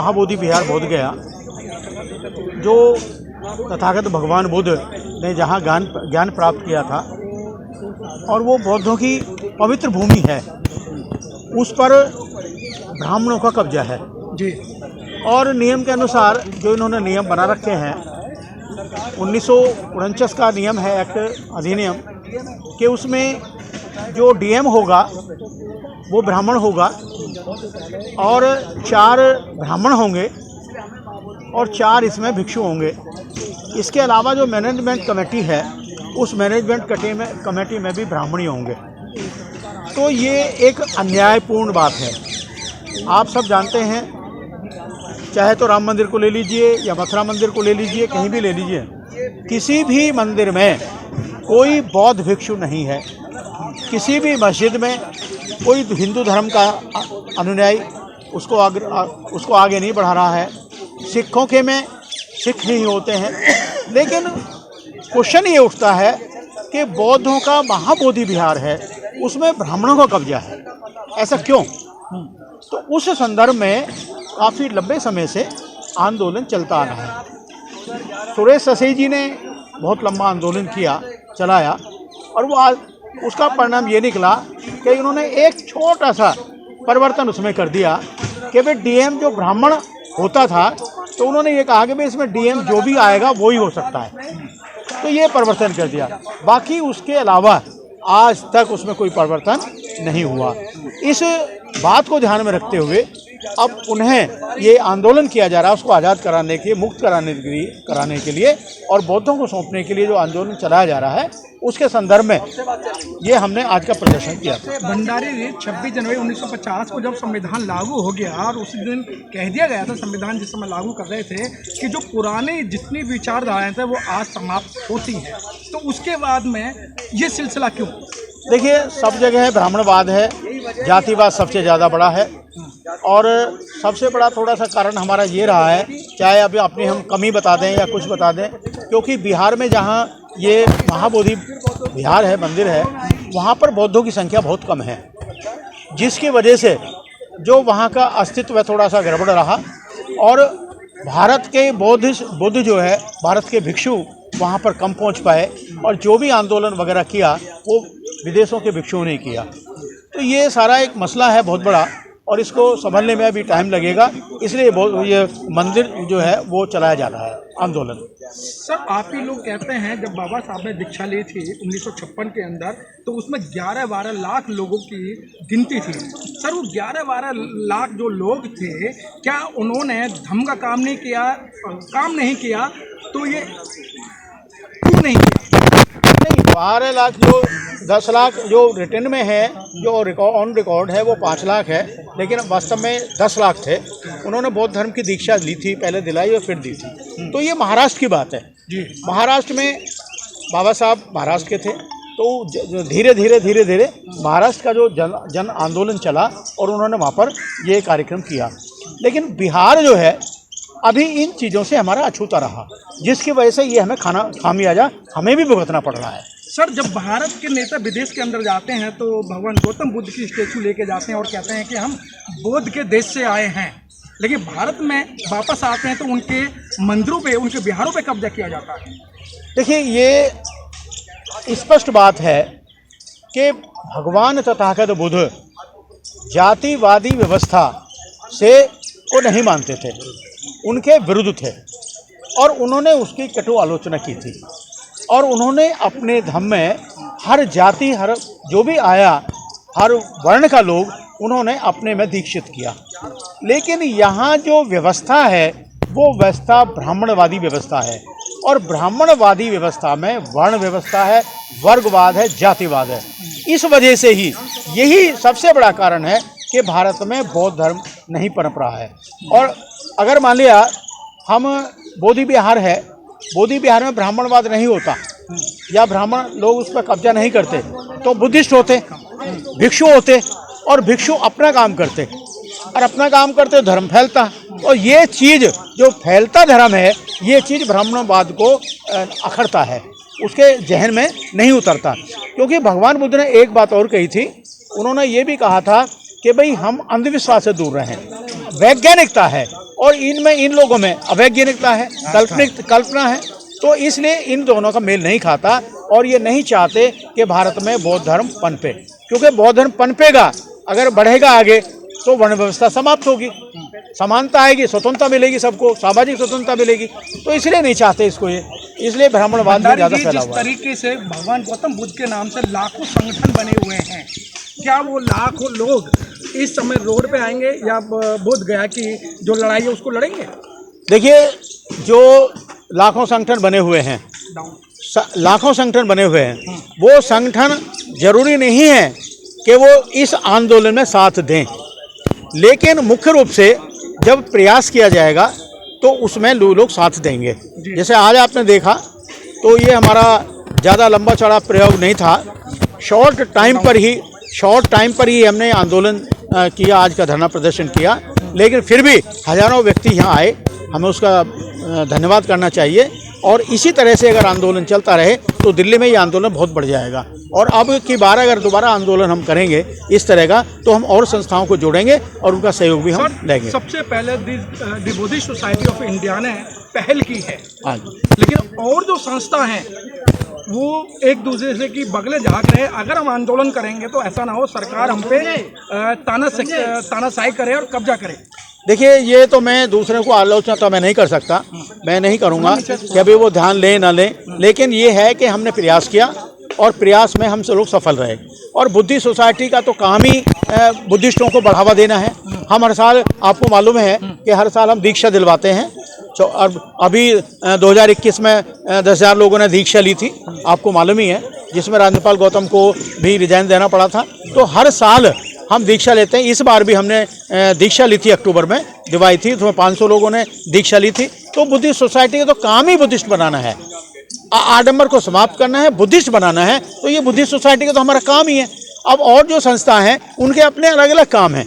महाबोधि विहार बोधगया, जो तथागत भगवान बुद्ध ने जहाँ ज्ञान प्राप्त किया था और वो बौद्धों की पवित्र भूमि है, उस पर ब्राह्मणों का कब्जा है जी। और नियम के अनुसार जो इन्होंने नियम बना रखे हैं, 1949 का नियम है, एक्ट अधिनियम कि उसमें जो डीएम होगा वो ब्राह्मण होगा और 4 ब्राह्मण होंगे और 4 इसमें भिक्षु होंगे। इसके अलावा जो मैनेजमेंट कमेटी है, उस मैनेजमेंट कमेटी में भी ब्राह्मण ही होंगे। तो ये एक अन्यायपूर्ण बात है। आप सब जानते हैं, चाहे तो राम मंदिर को ले लीजिए या मथुरा मंदिर को ले लीजिए, कहीं भी ले लीजिए, किसी भी मंदिर में कोई बौद्ध भिक्षु नहीं है। किसी भी मस्जिद में कोई हिंदू धर्म का अनुयायी उसको आगे नहीं बढ़ा रहा है। सिखों के में सिख नहीं होते हैं। लेकिन क्वेश्चन ये उठता है कि बौद्धों का महाबोधि विहार है, उसमें ब्राह्मणों का कब्जा है, ऐसा क्यों? तो उस संदर्भ में काफ़ी लंबे समय से आंदोलन चलता आ रहा है। सुरेश ससी जी ने बहुत लंबा आंदोलन चलाया और वो आज उसका परिणाम ये निकला कि उन्होंने एक छोटा सा परिवर्तन उसमें कर दिया कि भाई डीएम जो ब्राह्मण होता था, तो उन्होंने ये कहा कि भाई इसमें डीएम जो भी आएगा वो ही हो सकता है। तो ये परिवर्तन कर दिया। बाकी उसके अलावा आज तक उसमें कोई परिवर्तन नहीं हुआ। इस बात को ध्यान में रखते हुए अब उन्हें ये आंदोलन किया जा रहा है, उसको आज़ाद कराने के, मुक्त कराने के लिए और बौद्धों को सौंपने के लिए जो आंदोलन चलाया जा रहा है, उसके संदर्भ में ये हमने आज का प्रदर्शन किया था। भंडारी 26 जनवरी 1950 को जब संविधान लागू हो गया और उसी दिन कह दिया गया था, संविधान जिस समय लागू कर रहे थे, कि जो पुराने जितनी विचारधाराएं थे वो आज समाप्त होती हैं, तो उसके बाद में ये सिलसिला क्यों? देखिए, सब जगह ब्राह्मणवाद है, जातिवाद सबसे ज़्यादा बड़ा है और सबसे बड़ा थोड़ा सा कारण हमारा ये रहा है, चाहे अभी अपनी हम कमी बता दें या कुछ बता दें, क्योंकि बिहार में जहाँ ये महाबोधि विहार है, मंदिर है, वहाँ पर बौद्धों की संख्या बहुत कम है, जिसकी वजह से जो वहाँ का अस्तित्व थोड़ा सा गड़बड़ रहा और भारत के बुद्ध जो है, भारत के भिक्षु वहाँ पर कम पहुँच पाए और जो भी आंदोलन वगैरह किया वो विदेशों के भिक्षुओं ने किया। तो ये सारा एक मसला है बहुत बड़ा और इसको संभलने में अभी टाइम लगेगा, इसलिए ये मंदिर जो है वो चलाया जा रहा है आंदोलन। सर, आप ही लोग कहते हैं जब बाबा साहब ने दीक्षा ली थी 1956 के अंदर, तो उसमें 11-12 लाख लोगों की गिनती थी। सर, वो 11-12 लाख जो लोग थे, क्या उन्होंने धर्म का काम नहीं किया तो ये क्यों नहीं किया? नहीं, 12 लाख जो 10 लाख जो रिटर्न में है, जो ऑन रिकॉर्ड है वो 5 लाख है, लेकिन वास्तव में 10 लाख थे। उन्होंने बौद्ध धर्म की दीक्षा ली थी, पहले दिलाई और फिर दी थी। तो ये महाराष्ट्र की बात है जी। महाराष्ट्र में बाबा साहब महाराष्ट्र के थे, तो धीरे धीरे महाराष्ट्र का जो जन आंदोलन चला और उन्होंने वहाँ पर ये कार्यक्रम किया। लेकिन बिहार जो है अभी इन चीज़ों से हमारा अछूता रहा, जिसकी वजह से ये हमें खामियाजा हमें भी भुगतना पड़ रहा है। सर, जब भारत के नेता विदेश के अंदर जाते हैं तो भगवान गौतम बुद्ध की स्टैचू लेके जाते हैं और कहते हैं कि हम बौद्ध के देश से आए हैं, लेकिन भारत में वापस आते हैं तो उनके मंदिरों पे, उनके विहारों पे कब्जा किया जाता है। देखिए, ये स्पष्ट बात है कि भगवान तथागत बुद्ध जातिवादी व्यवस्था से को नहीं मानते थे, उनके विरुद्ध थे और उन्होंने उसकी कटु आलोचना की थी और उन्होंने अपने धर्म में हर जाति, हर जो भी आया, हर वर्ण का लोग उन्होंने अपने में दीक्षित किया। लेकिन यहाँ जो व्यवस्था है वो व्यवस्था ब्राह्मणवादी व्यवस्था है और ब्राह्मणवादी व्यवस्था में वर्ण व्यवस्था है, वर्गवाद है, जातिवाद है। इस वजह से ही यही सबसे बड़ा कारण है कि भारत में बौद्ध धर्म नहीं पनप रहा है। और अगर मान लिया हम बोधि विहार है, बोधि विहार में ब्राह्मणवाद नहीं होता या ब्राह्मण लोग उस पर कब्जा नहीं करते, तो बुद्धिस्ट होते, भिक्षु होते और भिक्षु अपना काम करते और अपना काम करते धर्म फैलता। और ये चीज़ जो फैलता धर्म है, ये चीज़ ब्राह्मणवाद को अखड़ता है, उसके जहन में नहीं उतरता। क्योंकि भगवान बुद्ध ने एक बात और कही थी, उन्होंने ये भी कहा था कि भाई हम अंधविश्वास से दूर रहें, वैज्ञानिकता है और इनमें इन लोगों में अवैज्ञानिकता है, कल्पना है। तो इसलिए इन दोनों का मेल नहीं खाता और ये नहीं चाहते कि भारत में बौद्ध धर्म पनपे, क्योंकि बौद्ध धर्म पनपेगा, अगर बढ़ेगा आगे तो वर्ण व्यवस्था समाप्त होगी, समानता आएगी, स्वतंत्रता मिलेगी, सबको सामाजिक स्वतंत्रता मिलेगी। तो इसलिए नहीं चाहते इसको, ये इसलिए ब्राह्मणवाद में ज़्यादा फैला हुआ है। जिस तरीके से भगवान गौतम बुद्ध के नाम से लाखों संगठन बने हुए हैं, क्या वो लाखों लोग इस समय रोड पे आएंगे या बोध गया कि जो लड़ाई है उसको लड़ेंगे? देखिए, जो लाखों संगठन बने हुए हैं, लाखों संगठन बने हुए हैं, वो संगठन जरूरी नहीं है कि वो इस आंदोलन में साथ दें, लेकिन मुख्य रूप से जब प्रयास किया जाएगा तो उसमें लोग साथ देंगे। जैसे आज आपने देखा तो ये हमारा ज़्यादा लंबा चौड़ा प्रयोग नहीं था, शॉर्ट टाइम पर ही हमने आंदोलन किया, आज का धरना प्रदर्शन किया, लेकिन फिर भी हज़ारों व्यक्ति यहाँ आए, हमें उसका धन्यवाद करना चाहिए। और इसी तरह से अगर आंदोलन चलता रहे तो दिल्ली में ये आंदोलन बहुत बढ़ जाएगा। और अब की बार अगर दोबारा आंदोलन हम करेंगे इस तरह का, तो हम और संस्थाओं को जोड़ेंगे और उनका सहयोग भी हम लेंगे। सबसे पहले the Buddhist society of India ने पहल की है, लेकिन और जो संस्था हैं वो एक दूसरे से की बगले झाँक रहे। अगर हम आंदोलन करेंगे तो ऐसा ना हो सरकार हम पे तानाशाही करे और कब्जा करे। देखिए, ये तो मैं दूसरे को आलोचना तो मैं नहीं कर सकता, मैं नहीं करूँगा कि अभी वो ध्यान लें ना लें, लेकिन ये है कि हमने प्रयास किया और प्रयास में हम सब लोग सफल रहे। और बुद्धिस्ट सोसाइटी का तो काम ही बुद्धिस्टों को बढ़ावा देना है। हम हर साल, आपको मालूम है कि हर साल हम दीक्षा दिलवाते हैं। और अभी 2021 में 10,000 लोगों ने दीक्षा ली थी, आपको मालूम ही है, जिसमें राज्यपाल गौतम को भी रिजाइन देना पड़ा था। तो हर साल हम दीक्षा लेते हैं। इस बार भी हमने दीक्षा ली थी, अक्टूबर में दिवाई थी, तो 500 लोगों ने दीक्षा ली थी। तो बुद्धिस्ट सोसाइटी का तो काम ही बुद्धिस्ट बनाना है, आडंबर को समाप्त करना है, बुद्धिस्ट बनाना है। तो ये बुद्धिस्ट सोसाइटी का तो हमारा काम ही है। अब और जो संस्था हैं उनके अपने अलग अलग काम हैं,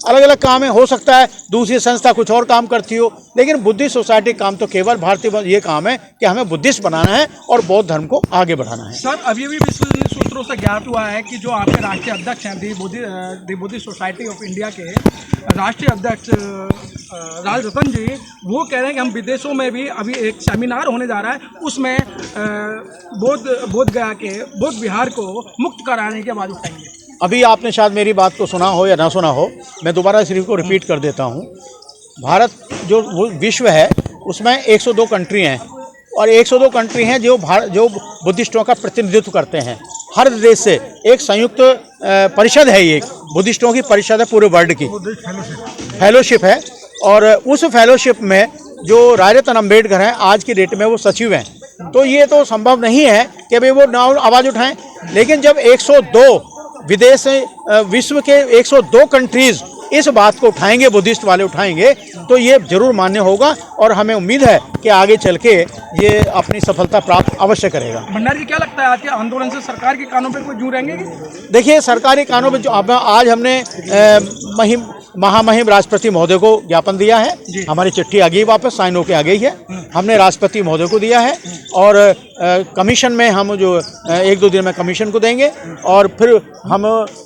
अलग अलग काम है। हो सकता है दूसरी संस्था कुछ और काम करती हो, लेकिन बुद्धिस्ट सोसाइटी काम तो केवल भारतीय ये काम है कि हमें बुद्धिस्ट बनाना है और बौद्ध धर्म को आगे बढ़ाना है। सर, अभी भी विश्व सूत्रों से ज्ञात हुआ है कि जो आपके राष्ट्रीय अध्यक्ष हैं दी बुद्धिस्ट सोसाइटी ऑफ इंडिया के राष्ट्रीय अध्यक्ष राज रतन जी, वो कह रहे हैं कि हम विदेशों में भी अभी एक सेमिनार होने जा रहा है, उसमें बोध गया के बौद्ध विहार को मुक्त कराने की आवाज़ उठाएंगे। अभी आपने शायद मेरी बात को सुना हो या ना सुना हो, मैं दोबारा सिर्फ को रिपीट कर देता हूँ। भारत जो विश्व है उसमें 102 कंट्री हैं, और 102 कंट्री हैं जो बुद्धिस्टों का प्रतिनिधित्व करते हैं। हर देश से एक संयुक्त परिषद है, ये बुद्धिस्टों की परिषद है, पूरे वर्ल्ड की फेलोशिप है। और उस फेलोशिप में जो राय रतन अम्बेडकर हैं, आज की डेट में वो सचिव हैं। तो ये तो संभव नहीं है कि भाई वो ना आवाज़ उठाएं, लेकिन जब 102 विदेश विश्व के 102 कंट्रीज़ इस बात को उठाएंगे, बुद्धिस्ट वाले उठाएंगे, तो ये जरूर मान्य होगा। और हमें उम्मीद है कि आगे चल के ये अपनी सफलता प्राप्त अवश्य करेगा। भंडारी जी, क्या लगता है आज के आंदोलन से सरकार के कानों पे कोई जू रहेंगे? देखिए, सरकारी कानून में जो आज हमने महामहिम राष्ट्रपति महोदय को ज्ञापन दिया है, हमारी चिट्ठी आ गई, वापस साइन होकर आ गई है, हमने राष्ट्रपति महोदय को दिया है। और कमीशन में हम जो 1-2 दिन में कमीशन को देंगे, और फिर हम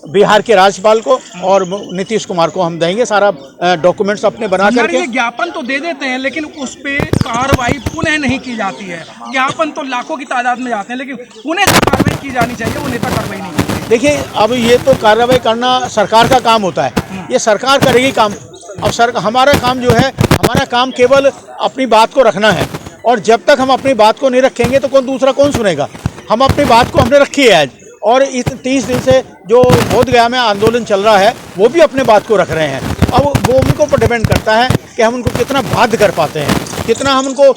बिहार के राज्यपाल को और नीतीश कुमार को हम देंगे सारा डॉक्यूमेंट्स अपने बना करके। ज्ञापन तो दे देते हैं, लेकिन उस पर कार्रवाई पुनः नहीं की जाती है। ज्ञापन तो लाखों की तादाद में जाते हैं, लेकिन पुनः से कार्रवाई की जानी चाहिए, वो नेता कार्रवाई नहीं करते। देखिए, अब ये तो कार्रवाई करना सरकार का काम होता है, ये सरकार करेगी काम। अब हमारा काम जो है, हमारा काम केवल अपनी बात को रखना है, और जब तक हम अपनी बात को नहीं रखेंगे तो दूसरा कौन सुनेगा। हम अपनी बात को हमने रखी है आज, और इस 30 दिन से जो बोध गया में आंदोलन चल रहा है वो भी अपने बात को रख रहे हैं। अब वो उनको पर डिपेंड करता है कि हम उनको कितना बाध्य कर पाते हैं, कितना हम उनको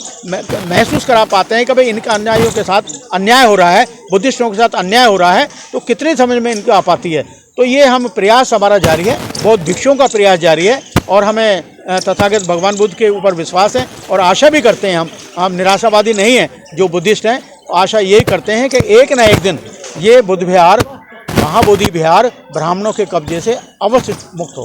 महसूस करा पाते हैं कि भाई इनके अन्यायियों के साथ अन्याय हो रहा है, बुद्धिस्टों के साथ अन्याय हो रहा है, तो कितनी समझ में इनको आ पाती है। तो ये हम प्रयास हमारा जारी है, बौद्ध भिक्षुओं का प्रयास जारी है, और हमें तथागत भगवान बुद्ध के ऊपर विश्वास है, और आशा भी करते हैं, हम निराशावादी नहीं हैं जो बुद्धिस्ट हैं। आशा यही करते हैं कि एक ना एक दिन ये बुद्ध विहार, महाबोधि विहार ब्राह्मणों के कब्जे से अवश्य मुक्त हो।